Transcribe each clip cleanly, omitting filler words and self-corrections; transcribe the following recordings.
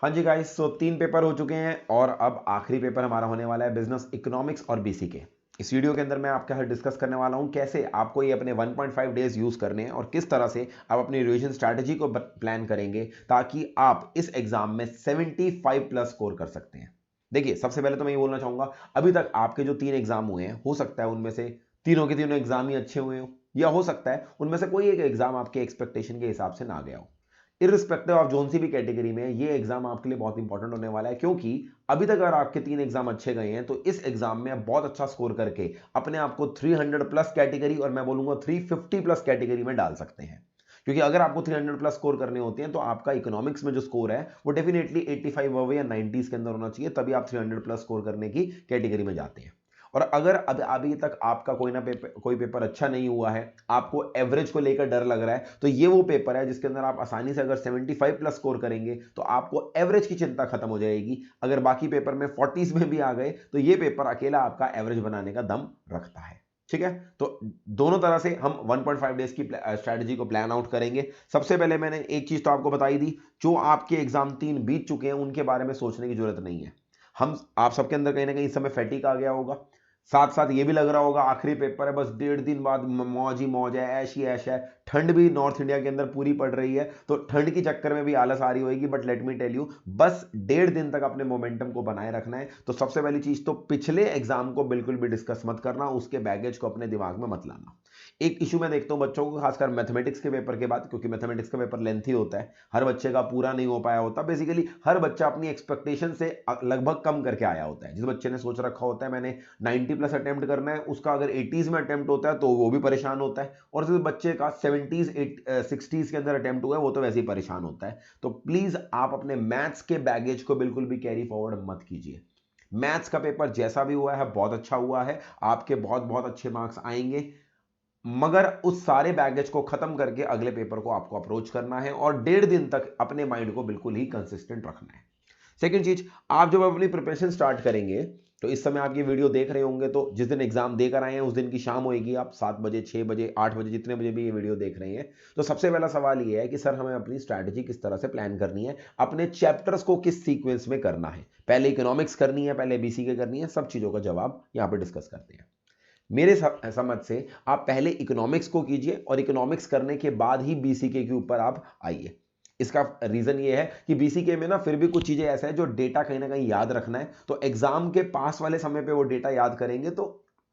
हाँ जी गाइस, सो 3 पेपर हो चुके हैं और अब आखिरी पेपर हमारा होने वाला है बिजनेस इकोनॉमिक्स और बीसीके। इस वीडियो के अंदर मैं आपके साथ डिस्कस करने वाला हूं कैसे आपको ये अपने 1.5 डेज यूज करने हैं और किस तरह से आप अपनी रिवीजन स्ट्रैटेजी को प्लान करेंगे ताकि आप इस एग्जाम में 75 प्लस स्कोर कर सकते हैं। देखिए, सबसे पहले तो मैं ये बोलना चाहूंगा, अभी तक आपके जो 3 एग्जाम हुए हैं हो सकता है उनमें से तीनों के तीनों एग्जाम ही अच्छे हुए हो, या हो सकता है उनमें से कोई एक एग्जाम आपके एक्सपेक्टेशन के हिसाब से ना गया हो। इररिस्पेक्टिव ऑफ जोन सी भी कैटेगरी में ये एग्जाम आपके लिए बहुत इंपॉर्टेंट होने वाला है, क्योंकि अभी तक अगर आपके 3 एग्जाम अच्छे गए हैं तो इस एग्जाम में आप बहुत अच्छा स्कोर करके अपने आप को 300 प्लस कैटेगरी और मैं बोलूंगा 350 प्लस कैटेगरी में डाल सकते हैं। क्योंकि अगर आपको 300 प्लस स्कोर करने होते हैं तो आपका इकोनॉमिक्स में जो स्कोर है वो डेफिनेटली 85 अवे या 90s के अंदर होना चाहिए, तभी आप 300 प्लस स्कोर करने की कैटेगरी में जाते हैं। और अगर अब अभी तक आपका कोई पेपर अच्छा नहीं हुआ है, आपको एवरेज को लेकर डर लग रहा है, तो ये वो पेपर है जिसके अंदर आप आसानी से अगर 75 प्लस स्कोर करेंगे तो आपको एवरेज की चिंता खत्म हो जाएगी। अगर बाकी पेपर में 40s में भी आ गए तो ये पेपर अकेला आपका एवरेज बनाने का दम रखता है। ठीक है, तो दोनों तरह से हम 1.5 डेज की स्ट्रैटेजी को प्लान आउट करेंगे। सबसे पहले मैंने एक चीज तो आपको बताई दी, जो आपके एग्जाम 3 बीत चुके हैं उनके बारे में सोचने की जरूरत नहीं है। हम आप सबके अंदर कहीं ना कहीं इस समय फैटिक आ गया होगा, साथ साथ ये भी लग रहा होगा आखिरी पेपर है, बस 1.5 दिन बाद मौज ही मौज है, ऐश ही ऐश है। ठंड भी नॉर्थ इंडिया के अंदर पूरी पड़ रही है, तो ठंड की चक्कर में भी आलस आ रही होगी, but let me tell you, बस 1.5 दिन तक अपने मोमेंटम को बनाए रखना है। तो सबसे पहली चीज तो पिछले एग्जाम को बिल्कुल भी डिस्कस मत करना, उसके बैगेज को अपने दिमाग में मत लाना। एक इशू मैं देखता हूं बच्चों को, खासकर मैथमेटिक्स के पेपर के बाद, क्योंकि मैथमेटिक्स का पेपर लेंथी होता है, हर बच्चे का पूरा नहीं हो पाया होता। बेसिकली हर बच्चा अपनी एक्सपेक्टेशन से लगभग कम करके आया होता है। जिस बच्चे ने सोच रखा होता है मैंने 90 प्लस अटेम्प्ट करना है, उसका अगर 80s में अटेम्प्ट होता है तो वो भी परेशान होता है, और जिस बच्चे का 70s 60s के अंदर अटेम्प्ट हुआ है वो तो वैसे ही परेशान होता है। तो प्लीज आप अपने मैथ्स के बैगेज को बिल्कुल भी कैरी फॉरवर्ड मत कीजिए। मैथ्स का पेपर जैसा भी हुआ है बहुत अच्छा हुआ है, आपके बहुत बहुत अच्छे मार्क्स आएंगे, मगर उस सारे बैगेज को खत्म करके अगले पेपर को आपको अप्रोच करना है और 1.5 दिन तक अपने माइंड को बिल्कुल ही कंसिस्टेंट रखना है। सेकंड चीज, आप जब अपनी प्रिपरेशन स्टार्ट करेंगे तो इस समय आप ये वीडियो देख रहे होंगे, तो जिस दिन एग्जाम देकर आए हैं उस दिन की शाम होगी, आप 7 बजे 6 बजे 8 बजे जितने बजे भी ये वीडियो देख रहे हैं, तो सबसे पहला सवाल ये है कि सर हमें अपनी स्ट्रैटेजी किस तरह से प्लान करनी है, अपने चैप्टर्स को किस सीक्वेंस में करना है, पहले इकोनॉमिक्स करनी है, पहले बीसीके करनी है, सब चीजों का जवाब यहां पर डिस्कस करते हैं। मेरे समझ से आप पहले इकोनॉमिक्स को कीजिए और इकोनॉमिक्स करने के बाद ही बीसीके के ऊपर आप आइए। इसका रीजन ये है कि बीसीके में ना फिर भी कुछ चीजें ऐसा है जो डेटा कहीं ना कहीं याद रखना है, तो एग्जाम के पास वाले समय पे वो डेटा याद करेंगे तो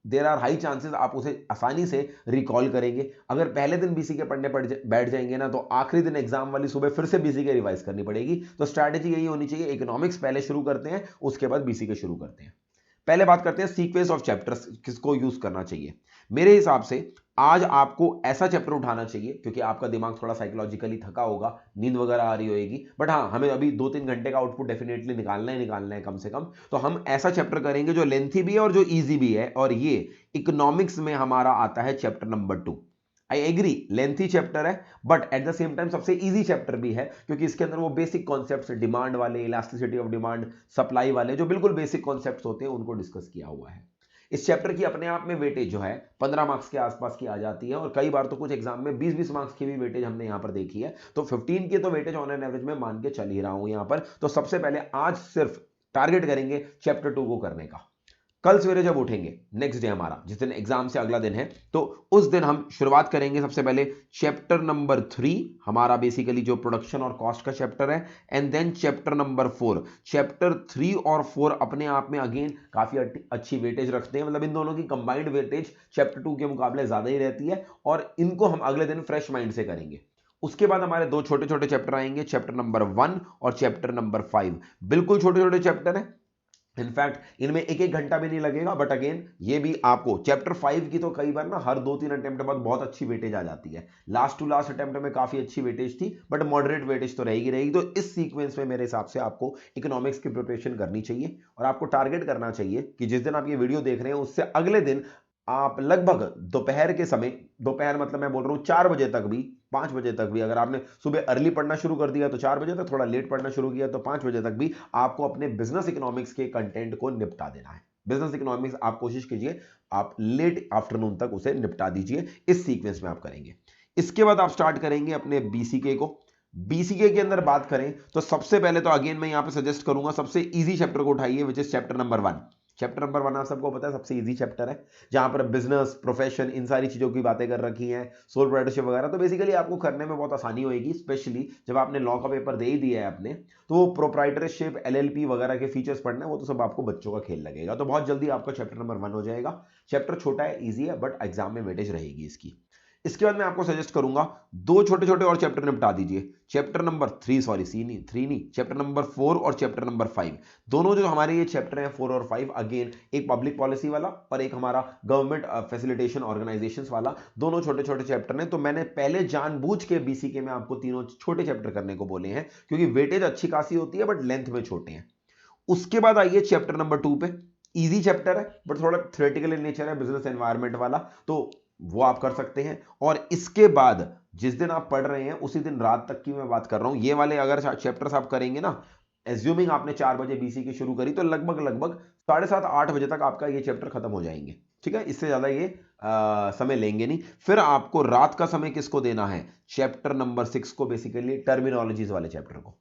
देर आर हाई चांसेस आप उसे आसानी से रिकॉल करेंगे। अगर पहले दिन बीसीके पढ़ने बैठ जाएंगे ना तो आखिरी दिन एग्जाम वाली सुबह फिर से बीसीके रिवाइज करनी पड़ेगी। तो स्ट्रैटेजी यही होनी चाहिए, इकोनॉमिक्स पहले शुरू करते हैं, उसके बाद बीसीके शुरू करते हैं। पहले बात करते हैं सीक्वेंस ऑफ चैप्टर्स किसको यूज करना चाहिए। मेरे हिसाब से आज आपको ऐसा चैप्टर उठाना चाहिए, क्योंकि आपका दिमाग थोड़ा साइकोलॉजिकली थका होगा, नींद वगैरह आ रही होगी, बट हाँ हमें अभी 2-3 घंटे का आउटपुट डेफिनेटली निकालना है कम से कम। तो हम ऐसा चैप्टर करेंगे जो लेंथी भी है और जो इजी भी है, और ये इकोनॉमिक्स में हमारा आता है chapter number 2। I agree, lengthy chapter है but at the same time सबसे इजी चैप्टर भी है, क्योंकि इसके अंदर वो बेसिक कॉन्सेप्ट्स, डिमांड वाले, इलास्टिसिटी ऑफ डिमांड, सप्लाई वाले, जो बिल्कुल बेसिक कॉन्सेप्ट्स होते हैं उनको डिस्कस किया हुआ है। इस चैप्टर की अपने आप में वेटेज जो है 15 मार्क्स के आसपास की आ जाती है, और कई बार तो कुछ एग्जाम में 20-20 मार्क्स की भी वेटेज हमने यहां पर देखी है। तो 15 की तो वेटेज ऑन एन एवरेज में मान के चल ही रहा हूं यहां पर। तो सबसे पहले आज सिर्फ टारगेट करेंगे चैप्टर 2 को करने का। कल सवेरे जब उठेंगे, नेक्स्ट डे हमारा जिस दिन एग्जाम से अगला दिन है, तो उस दिन हम शुरुआत करेंगे सबसे पहले चैप्टर नंबर 3, हमारा बेसिकली जो प्रोडक्शन और कॉस्ट का चैप्टर है, and then chapter number 4। Chapter 3 और 4 अपने आप में अगेन काफी अच्छी वेटेज रखते हैं, मतलब इन दोनों की कंबाइंड वेटेज चैप्टर 2 के मुकाबले ज्यादा ही रहती है, और इनको हम अगले दिन फ्रेश माइंड से करेंगे। उसके बाद हमारे 2 छोटे छोटे चैप्टर आएंगे, चैप्टर नंबर 1 और चैप्टर नंबर 5। बिल्कुल छोटे छोटे चैप्टर है, इनफैक्ट इनमें एक एक घंटा भी नहीं लगेगा, बट अगेन ये भी आपको चैप्टर 5 की तो कई बार ना हर 2-3 अटेम्प्ट बाद बहुत अच्छी वेटेज आ जाती है। लास्ट टू लास्ट अटेम्प्ट में काफी अच्छी वेटेज थी, बट मॉडरेट वेटेज तो रहेगी। तो इस सीक्वेंस में मेरे हिसाब से आपको इकोनॉमिक्स की प्रिपरेशन करनी चाहिए, और आपको टारगेट करना चाहिए कि जिस दिन आप ये वीडियो देख रहे हैं उससे अगले दिन आप लगभग दोपहर के समय, दोपहर मतलब मैं बोल रहा हूं 4 बजे तक भी, 5 बजे तक भी, अगर आपने सुबह अर्ली पढ़ना शुरू कर दिया तो 4 बजे तक, थोड़ा लेट पढ़ना शुरू किया तो 5 बजे तक भी आपको अपने बिजनेस इकोनॉमिक्स के कंटेंट को निपटा देना है। बिजनेस इकोनॉमिक्स आप कोशिश कीजिए आप लेट आफ्टरनून तक उसे निपटा दीजिए। इस सीक्वेंस में आप करेंगे। इसके बाद आप स्टार्ट करेंगे अपने बीसीके को। बीसीके के अंदर बात करें तो सबसे पहले तो अगेन मैं यहां पे सजेस्ट करूंगा सबसे इजी चैप्टर को उठाइए, which is chapter number 1। Chapter number 1 आप सबको पता है सबसे इजी चैप्टर है, जहां पर बिजनेस, प्रोफेशन, इन सारी चीजों की बातें कर रखी हैं, सोल प्रोप्राइटरशिप वगैरह। तो बेसिकली आपको करने में बहुत आसानी होगी, स्पेशली जब आपने लॉ का पेपर दे ही दिया है आपने, तो वो प्रोप्राइटरशिप, एलएलपी वगैरह के फीचर्स पढ़ना है, वो तो सब आपको बच्चों का खेल लगेगा। तो बहुत जल्दी आपका चैप्टर नंबर 1 हो जाएगा। चैप्टर छोटा है, ईजी है, बट एग्जाम में वेटेज रहेगी इसकी। इसके बाद मैं आपको सजेस्ट करूंगा दो छोटे छोटे और चैप्टर निपटा दीजिए। चैप्टर नंबर 3, सॉरी सी नहीं, 3 नहीं, चैप्टर नंबर 4 और चैप्टर नंबर 5। दोनों जो हमारे ये चैप्टर हैं 4 और 5, अगेन एक पब्लिक पॉलिसी वाला और एक हमारा गवर्नमेंट फैसिलिटेशन ऑर्गेनाइजेशंस वाला, दोनों छोटे छोटे चैप्टर हैं। तो मैंने पहले जानबूझ के बीसीके में आपको तीनों छोटे चैप्टर करने को बोले हैं, क्योंकि वेटेज अच्छी खासी होती है बट लेंथ में छोटे हैं। उसके बाद आइए चैप्टर नंबर 2 पे। इजी चैप्टर है बट थोड़ा थ्योरेटिकल इन नेचर है, बिजनेस एनवायरनमेंट वाला, तो वो आप कर सकते हैं। और इसके बाद जिस दिन आप पढ़ रहे हैं उसी दिन रात तक की मैं बात कर रहा हूं, ये वाले अगर चैप्टर्स आप करेंगे ना, एज्यूमिंग आपने 4 बजे बीसी की शुरू करी, तो लगभग लगभग 7:30-8 बजे तक आपका ये चैप्टर खत्म हो जाएंगे। ठीक है, इससे ज्यादा ये समय लेंगे नहीं। फिर आपको रात का समय किसको देना है? चैप्टर नंबर 6 को, बेसिकली टर्मिनोलॉजीज वाले चैप्टर को।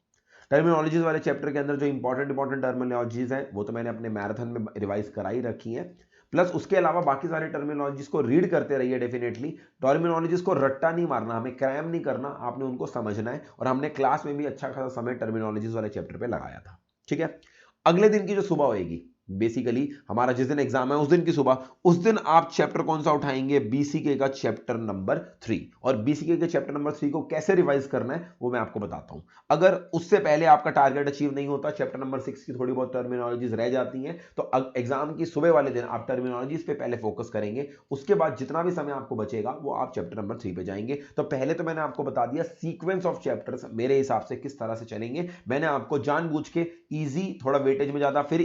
टर्मिनोलॉजीज वाले चैप्टर के अंदर जो इंपॉर्टेंट टर्मिनोलॉजीज हैं वो तो मैंने अपने मैराथन में रिवाइज कराई रखी हैं, प्लस उसके अलावा बाकी सारे टर्मिनोलॉजीज को रीड करते रहिए डेफिनेटली। टर्मिनोलॉजीज को रट्टा नहीं मारना, हमें क्रैम नहीं करना, आपने उनको समझना है। और हमने क्लास में भी अच्छा खासा समय टर्मिनोलॉजीज वाले चैप्टर पे लगाया था। ठीक है, अगले दिन की जो सुबह होएगी, बेसिकली हमारा जिस दिन एग्जाम है उस दिन की सुबह, उस दिन आप चैप्टर कौन सा उठाएंगे? बीसीके का चैप्टर नंबर 3। और बीसीके के चैप्टर नंबर 3 को कैसे रिवाइज करना है वो मैं आपको बताता हूं। अगर उससे पहले आपका टारगेट अचीव नहीं होता, चैप्टर नंबर 6 की थोड़ी बहुत टर्मिनोलॉजीज रह जाती हैं, तो एग्जाम की सुबह वाले दिन आप टर्मिनोलॉजीज पे पहले फोकस करेंगे। उसके बाद जितना भी समय आपको बचेगा वो आप चैप्टर नंबर 3 पे जाएंगे। तो पहले तो मैंने आपको बता दिया सीक्वेंस ऑफ चैप्टर्स मेरे हिसाब से किस तरह से चलेंगे। मैंने आपको जानबूझ के इजी, थोड़ा वेटेज में ज्यादा, फिर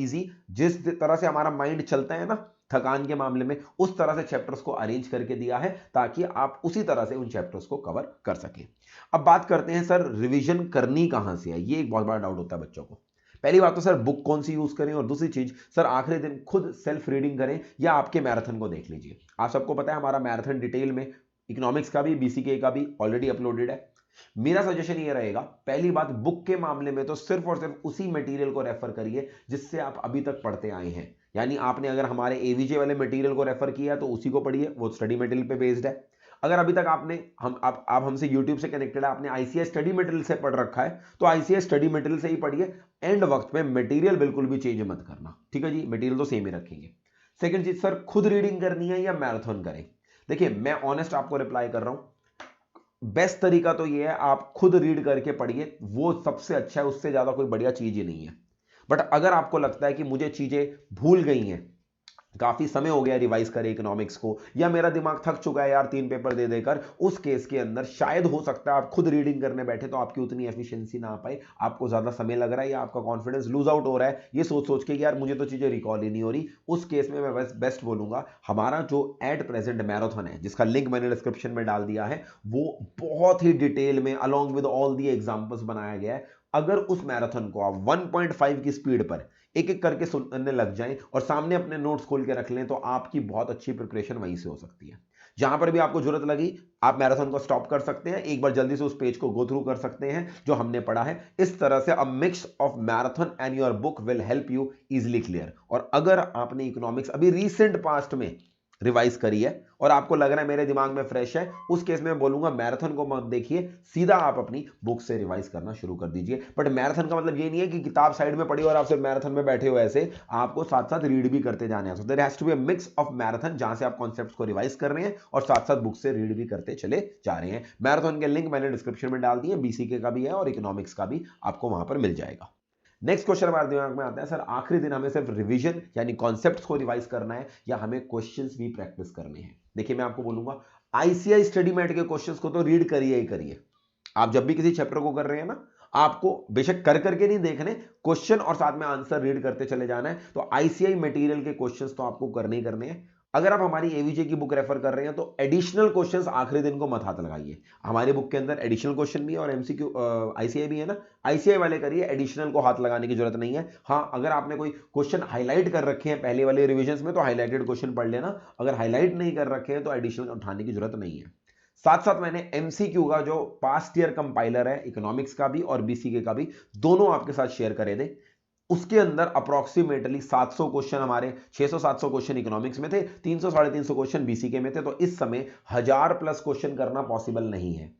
इजी, जिस तरह से हमारा माइंड चलता है ना थकान के मामले में, उस तरह से चैप्टर्स को अरेंज करके दिया है, ताकि आप उसी तरह से उन चैप्टर्स को कवर कर सकें। अब बात करते हैं सर रिवीजन करनी कहां से है, ये एक बहुत बड़ा डाउट होता है बच्चों को। पहली बात तो सर बुक कौन सी यूज करें, और दूसरी चीज सर आखिरी दिन खुद सेल्फ रीडिंग करें या आपके मैराथन को देख लीजिए। आप सबको पता है हमारा मैराथन डिटेल में इकोनॉमिक्स का भी, बीसीके का भी ऑलरेडी अपलोडेड है। मेरा सजेशन ये रहेगा, पहली बात बुक के मामले में तो सिर्फ और सिर्फ उसी मटेरियल को रेफर करिए जिससे आप अभी तक पढ़ते आए हैं। यानी आपने अगर हमारे एवीजे वाले मटेरियल को रेफर किया तो उसी को पढ़िए, वो स्टडी मटेरियल पे बेस्ड है। अगर अभी तक आपने आप हमसे यूट्यूब से कनेक्टेड है, आपने आईसीआई स्टडी मटेरियल से पढ़ रखा है, तो आईसीआई स्टडी मटेरियल से ही पढ़िए। एंड वक्त में मटेरियल बिल्कुल भी चेंज मत करना, ठीक है जी, मटेरियल तो सेम ही रखेंगे। सेकंड चीज सर, खुद रीडिंग करनी है या मैराथन करें? देखिए मैं ऑनेस्ट आपको रिप्लाई कर रहा हूं, बेस्ट तरीका तो ये है आप खुद रीड करके पढ़िए, वो सबसे अच्छा है, उससे ज्यादा कोई बढ़िया चीज ही नहीं है। बट अगर आपको लगता है कि मुझे चीजें भूल गई हैं, काफी समय हो गया रिवाइज करे इकोनॉमिक्स को, या मेरा दिमाग थक चुका है यार 3 पेपर दे देकर, उस केस के अंदर शायद हो सकता है आप खुद रीडिंग करने बैठे तो आपकी उतनी एफिशिएंसी ना आ पाए, आपको ज्यादा समय लग रहा है या आपका कॉन्फिडेंस लूज आउट हो रहा है ये सोच सोच के यार मुझे तो चीजें रिकॉल ही नहीं हो रही। उस केस में मैं बस बेस्ट बोलूंगा, हमारा जो एट प्रेजेंट मैराथन है जिसका लिंक मैंने डिस्क्रिप्शन में डाल दिया है, वो बहुत ही डिटेल में along with all the examples बनाया गया है। अगर उस मैराथन को आप 1.5 की स्पीड पर एक एक करके सुनने लग जाएं और सामने अपने नोट्स खोल के रख लें, तो आपकी बहुत अच्छी प्रिपरेशन वहीं से हो सकती है। जहां पर भी आपको जरूरत लगी आप मैराथन को स्टॉप कर सकते हैं, एक बार जल्दी से उस पेज को गो थ्रू कर सकते हैं जो हमने पढ़ा है। इस तरह से अ mix of marathon and your book will help you easily clear. और अगर आपने इकोनॉमिक्स अभी रीसेंट पास्ट में रिवाइज करी है और आपको लग रहा है मेरे दिमाग में फ्रेश है, उस केस में बोलूंगा मैराथन को मत देखिए, सीधा आप अपनी बुक से रिवाइज करना शुरू कर दीजिए। बट मैराथन का मतलब ये नहीं है कि किताब साइड में पढ़ी और आप सिर्फ मैराथन में बैठे हो, ऐसे आपको साथ साथ रीड भी करते जाने हैं। So there has to be a mix of marathon, जहां से आप कॉन्सेप्ट्स को रिवाइज कर रहे हैं और साथ साथ बुक से रीड भी करते चले जा रहे हैं। मैराथन के लिंक मैंने डिस्क्रिप्शन में डाल दिए, बीसीके का भी है और इकोनॉमिक्स का भी आपको वहां पर मिल जाएगा। नेक्स्ट क्वेश्चन हमारे दिमाग में आता है, सर आखिरी दिन हमें सिर्फ रिवीजन यानी कॉन्सेप्ट्स को रिवाइज करना है या हमें क्वेश्चंस भी प्रैक्टिस करने हैं? देखिए मैं आपको बोलूंगा, आईसीआई स्टडी मैट के क्वेश्चंस को तो रीड करिए ही करिए। आप जब भी किसी चैप्टर को कर रहे हैं ना, आपको बेशक कर करके नहीं देखने, क्वेश्चन और साथ में आंसर रीड करते चले जाना है। तो आईसीआई मटेरियल के क्वेश्चंस तो आपको करने ही करने हैं। अगर आप हमारी एवीजे की बुक रेफर कर रहे हैं तो एडिशनल क्वेश्चंस आखिरी दिन को मत हाथ लगाइए। हमारी बुक के अंदर एडिशनल क्वेश्चन भी है और एमसीक्यू आईसीआई भी है ना, आईसीआई वाले करिए, एडिशनल को हाथ लगाने की जरूरत नहीं है। हाँ, अगर आपने कोई क्वेश्चन हाईलाइट कर रखे हैं पहले वाले रिविजन में तो हाईलाइटेड क्वेश्चन पढ़ लेना, अगर हाईलाइट नहीं कर रखे हैं तो एडिशनल उठाने की जरूरत नहीं है। साथ साथ मैंने एमसीक्यू का जो पास्ट ईयर कंपाइलर है इकोनॉमिक्स का भी और बीसीके का भी, दोनों आपके साथ शेयर करे थे। उसके अंदर अप्रोक्सीमेटली 700 क्वेश्चन हमारे 600-700 क्वेश्चन इकोनॉमिक्स में थे, 300-350 क्वेश्चन बीसीके में थे। तो इस समय 1000+ क्वेश्चन करना पॉसिबल नहीं है।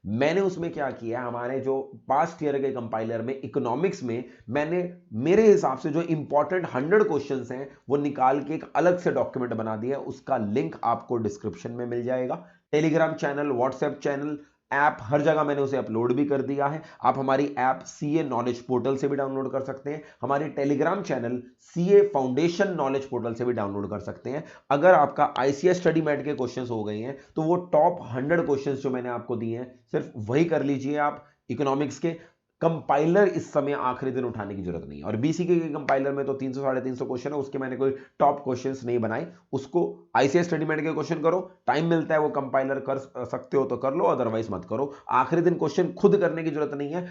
मैंने उसमें क्या किया, हमारे जो पास्ट ईयर के कंपाइलर में इकोनॉमिक्स में मैंने मेरे हिसाब से जो इंपॉर्टेंट 100 क्वेश्चंस हैं वो निकाल के एक अलग से डॉक्यूमेंट बना दिया है। उसका लिंक आपको डिस्क्रिप्शन में मिल जाएगा। Telegram channel, WhatsApp channel, app, हर जगह मैंने उसे अपलोड भी कर दिया है। आप हमारी ऐप सीए नॉलेज पोर्टल से भी डाउनलोड कर सकते हैं, हमारी Telegram channel CA foundation knowledge portal से भी डाउनलोड कर सकते हैं। अगर आपका आईसीएस स्टडी मैट के क्वेश्चंस हो गए हैं तो वो टॉप 100 क्वेश्चंस जो मैंने आपको दिए हैं सिर्फ वही कर लीजिए आप इकोनॉमिक्स के। कंपाइलर इस समय आखिरी दिन उठाने की जरूरत नहीं है। और बीसीके के कंपाइलर में तो 300-350 क्वेश्चन है, उसके मैंने कोई टॉप क्वेश्चंस नहीं बनाए। उसको आईसीएस स्टडी मैट के क्वेश्चन करो, टाइम मिलता है वो कंपाइलर कर सकते हो तो कर लो, अदरवाइज मत करो। आखिरी दिन क्वेश्चन खुद करने की जरूरत नहीं है,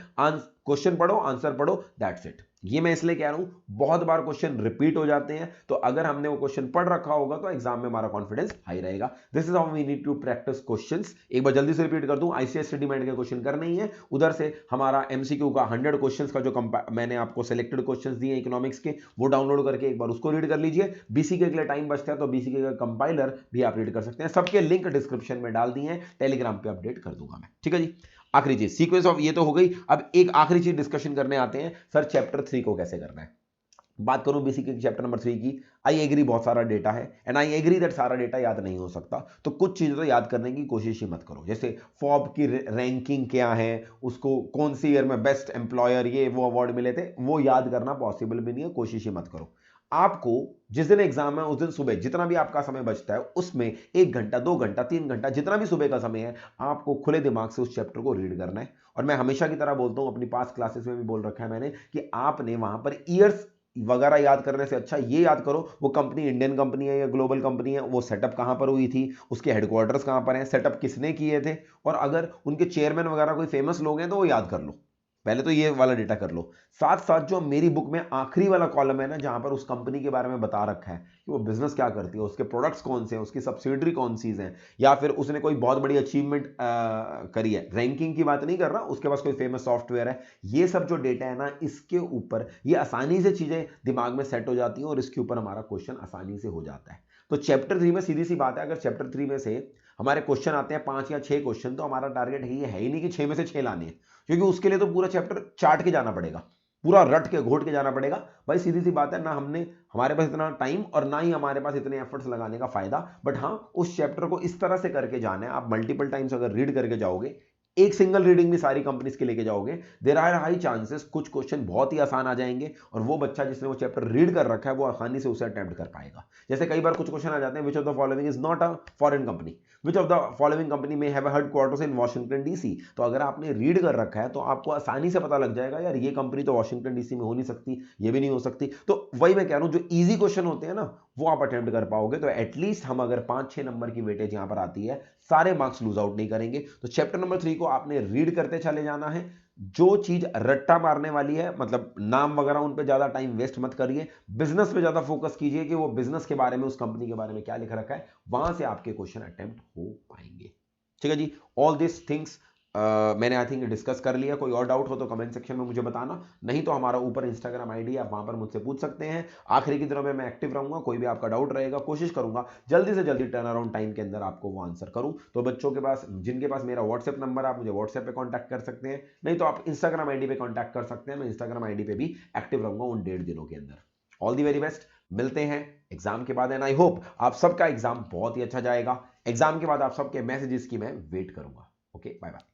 क्वेश्चन पढ़ो, आंसर पढ़ो, दैट्स इट। ये मैं इसलिए कह रहा हूं, बहुत बार क्वेश्चन रिपीट हो जाते हैं, तो अगर हमने वो क्वेश्चन पढ़ रखा होगा तो एग्जाम में हमारा कॉन्फिडेंस हाई रहेगा। This is how we need to practice questions. एक बार जल्दी से रिपीट कर दूं, आईसीएस स्टडी मैट के क्वेश्चन करने ही है। उधर से हमारा एमसीक्यू का 100 क्वेश्चंस का जो मैंने आपको सिलेक्टेड क्वेश्चंस दिए इकोनॉमिक्स के, वो डाउनलोड करके एक बार उसको रीड कर लीजिए। बीसीके के लिए टाइम बचता है तो बीसीके का कंपाइलर भी आप रीड कर सकते हैं। सबके लिंक डिस्क्रिप्शन में डाल दिए हैं, टेलीग्राम पे अपडेट कर दूंगा मैं, ठीक है जी। आखिरी चीज सीक्वेंस ऑफ ये तो हो गई। अब एक आखिरी चीज डिस्कशन करने आते हैं, सर चैप्टर 3 को कैसे करना है। बात करूं बीसीके चैप्टर नंबर 3 की। आई एग्री बहुत सारा डेटा है एंड आई एग्री दैट सारा डेटा याद नहीं हो सकता, तो कुछ चीजें तो याद करने की कोशिश ही मत करो। जैसे फॉब की रैंकिंग क्या है, उसको कौन सी ईयर में बेस्ट एम्प्लॉयर ये वो अवार्ड मिले थे, वो याद करना पॉसिबल भी नहीं है, कोशिश ही मत करो। आपको जिस दिन एग्जाम है उस दिन सुबह जितना भी आपका समय बचता है उसमें 1 घंटा 2 घंटा 3 घंटा जितना भी सुबह का समय है, आपको खुले दिमाग से उस चैप्टर को रीड करना है। और मैं हमेशा की तरह बोलता हूं, अपनी पास क्लासेस में भी बोल रखा है मैंने, कि आपने वहां पर ईयर्स वगैरह याद करने से अच्छा ये याद करो वो कंपनी इंडियन कंपनी है या ग्लोबल कंपनी है, वो सेटअप कहां पर हुई थी, उसके हेडक्वार्टर्स कहां पर हैं, सेटअप किसने किए थे, और अगर उनके चेयरमैन वगैरह कोई फेमस लोग हैं तो वो याद कर लो। पहले तो ये वाला डेटा कर लो। साथ साथ जो मेरी बुक में आखिरी वाला कॉलम है ना, जहां पर उस कंपनी के बारे में बता रखा है कि वो बिजनेस क्या करती है, उसके प्रोडक्ट्स कौन से हैं, उसकी सब्सिडरी कौन सी हैं, या फिर उसने कोई बहुत बड़ी अचीवमेंट करी है, रैंकिंग की बात नहीं कर रहा, उसके पास कोई फेमस सॉफ्टवेयर है, ये सब जो डेटा है ना, इसके ऊपर ये आसानी से चीजें दिमाग में सेट हो जाती हैं और इसके ऊपर हमारा क्वेश्चन आसानी से हो जाता है। तो चैप्टर 3 में सीधी सी बात है, अगर चैप्टर 3 में से हमारे क्वेश्चन आते हैं 5 या 6 क्वेश्चन, तो हमारा टारगेट ये है ही नहीं कि 6 में से 6 लाने हैं, क्योंकि उसके लिए तो पूरा चैप्टर चाट के जाना पड़ेगा, पूरा रट के घोट के जाना पड़ेगा। भाई सीधी सी बात है ना, हमने हमारे पास इतना टाइम और ना ही हमारे पास इतने एफर्ट्स लगाने का फायदा। बट हाँ, उस चैप्टर को इस तरह से करके जाना है, आप मल्टीपल टाइम्स अगर रीड करके जाओगे, एक सिंगल रीडिंग भी सारी कंपनीज के लेके जाओगे, देयर आर हाई चांसेस कुछ क्वेश्चन बहुत ही आसान आ जाएंगे और वो बच्चा जिसने वो चैप्टर रीड कर रखा है वो आसानी से उसे अटेम्प्ट कर पाएगा। जैसे कई बार कुछ क्वेश्चन आ जाते हैं, which of the following is not a foreign company, which of the following company में have headquarters in Washington DC. तो अगर आपने रीड कर रखा है तो आपको आसानी से पता लग जाएगा, यार ये कंपनी तो वॉशिंगटन डीसी में हो नहीं सकती, ये भी नहीं हो सकती। तो वही मैं कह रहा हूं, जो इजी क्वेश्चन होते हैं ना वो आप अटेम्प्ट कर पाओगे, तो एटलीस्ट हम अगर 5-6 नंबर की वेटेज यहां पर आती है, सारे मार्क्स लूज आउट नहीं करेंगे। तो चैप्टर नंबर 3 को आपने रीड करते चले जाना है। जो चीज रट्टा मारने वाली है, मतलब नाम वगैरह, उन पे ज्यादा टाइम वेस्ट मत करिए। बिजनेस पे ज्यादा फोकस कीजिए कि वो बिजनेस के बारे में, उस कंपनी के बारे में क्या लिख रखा है, वहां से आपके क्वेश्चन अटेम्प्ट हो पाएंगे। ठीक है जी। ऑल दिस थिंग्स मैंने आई थिंक डिस्कस कर लिया। कोई और डाउट हो तो कमेंट सेक्शन में मुझे बताना, नहीं तो हमारा ऊपर इंस्टाग्राम आईडी है, आप वहां पर मुझसे पूछ सकते हैं। आखिरी की दिनों में मैं एक्टिव रहूंगा, कोई भी आपका डाउट रहेगा कोशिश करूंगा जल्दी से जल्दी टर्न अराउंड टाइम के अंदर आपको वो आंसर करूं। तो बच्चों के पास, जिनके पास मेरा व्हाट्सएप नंबर, आप मुझे व्हाट्सएप पे कॉन्टैक्ट कर सकते हैं, नहीं तो आप इंस्टाग्राम आईडी पे कॉन्टैक्ट कर सकते हैं। मैं इंस्टाग्राम आईडी पे भी एक्टिव रहूंगा उन 1.5 दिनों के अंदर। ऑल दी वेरी बेस्ट, मिलते हैं एग्जाम के बाद एंड आई होप आप सबका एग्जाम बहुत ही अच्छा जाएगा। एग्जाम के बाद आप सबके मैसेजेस की मैं वेट करूंगा। Okay, bye bye.